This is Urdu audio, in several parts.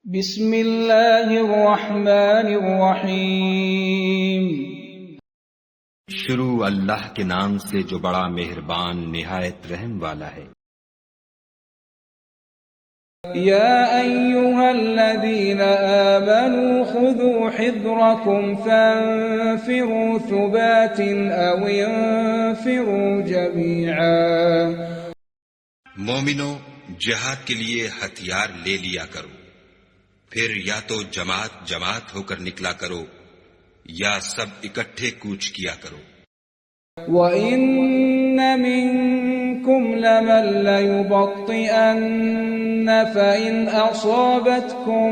بسم اللہ الرحمن الرحیم۔ شروع اللہ کے نام سے جو بڑا مہربان نہایت رحم والا ہے۔ یا ایھا الذین آمنوا خذوا حذرکم فانفروا ثبات او انفروا جمیعا۔ مومنو، جہاد کے لیے ہتھیار لے لیا کرو، پھر یا تو جماعت جماعت ہو کر نکلا کرو یا سب اکٹھے کوچ کیا کرو۔ وَإِنَّ مِنكُمْ لَمَن لَّيُبَطِّئَنَّ فَإِنْ أَصَابَتْكُم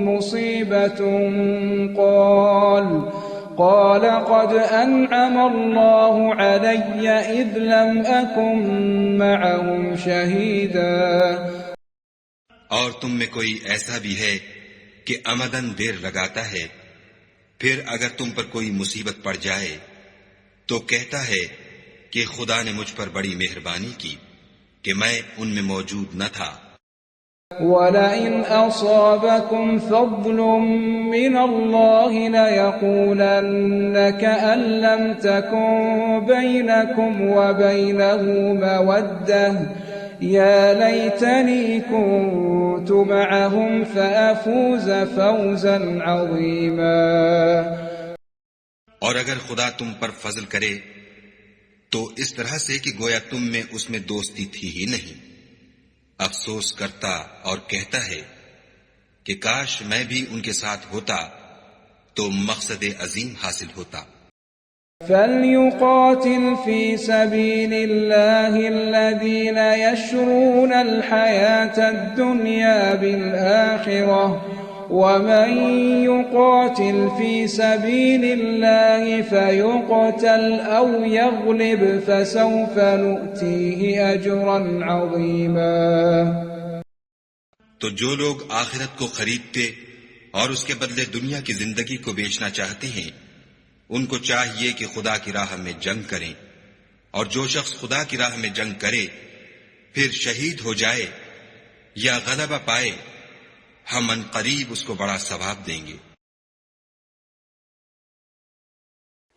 مُّصِيبَةٌ قَالَ قَدْ أَنْعَمَ اللَّهُ عَلَيَّ إِذْ لَمْ أَكُن مَّعَهُمْ شَهِيدًا۔ اور تم میں کوئی ایسا بھی ہے کہ عمدن دیر لگاتا ہے، پھر اگر تم پر کوئی مصیبت پڑ جائے تو کہتا ہے کہ خدا نے مجھ پر بڑی مہربانی کی کہ میں ان میں موجود نہ تھا۔ وَلَئِنْ أَصَابَكُمْ فَضْلٌ مِّنَ اللَّهِ لَيَقُولَنَّ كَأَن لَّمْ تَكُن بَيْنَكُمْ وَبَيْنَهُ مَوَدَّةٌ يَا لَيْتَنِي كُنتُ مَعَهُمْ فَأَفُوزَ فَوْزًا عَظِيمًا۔ اور اگر خدا تم پر فضل کرے تو اس طرح سے کہ گویا تم میں اس میں دوستی تھی ہی نہیں، افسوس کرتا اور کہتا ہے کہ کاش میں بھی ان کے ساتھ ہوتا تو مقصد عظیم حاصل ہوتا۔ فَلْيُقَاتِلْ فِي سَبِيلِ اللَّهِ الَّذِينَ يَشْرُونَ الْحَيَاةَ الدُّنْيَا بِالْآخِرَةِ وَمَن يُقَاتِلْ فِي سَبِيلِ اللَّهِ فَيُقْتَلْ أَوْ يَغْلِبْ فَسَوْفَ نُؤْتِيهِ أَجْرًا عَظِيمًا۔ تو جو لوگ آخرت کو خریدتے اور اس کے بدلے دنیا کی زندگی کو بیچنا چاہتے ہیں، ان کو چاہیے کہ خدا کی راہ میں جنگ کریں، اور جو شخص خدا کی راہ میں جنگ کرے پھر شہید ہو جائے یا غلبہ پائے، ہم ان قریب اس کو بڑا ثواب دیں گے۔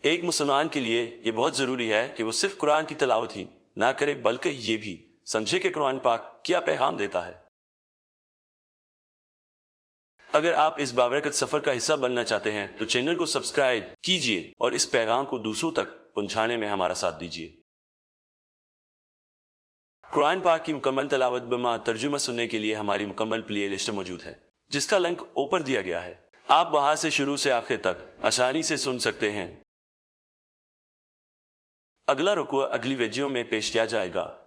ایک مسلمان کے لیے یہ بہت ضروری ہے کہ وہ صرف قرآن کی تلاوت ہی نہ کرے بلکہ یہ بھی سمجھے کہ قرآن پاک کیا پیغام دیتا ہے۔ اگر آپ اس بابرکت سفر کا حصہ بننا چاہتے ہیں تو چینل کو سبسکرائب کیجئے اور اس پیغام کو دوسروں تک پہنچانے میں ہمارا ساتھ دیجئے۔ قرآن پاک کی مکمل تلاوت بما ترجمہ سننے کے لیے ہماری مکمل پلے لسٹ موجود ہے، جس کا لنک اوپر دیا گیا ہے۔ آپ وہاں سے شروع سے آخر تک آسانی سے سن سکتے ہیں۔ اگلا رکوع اگلی ویڈیو میں پیش کیا جائے گا۔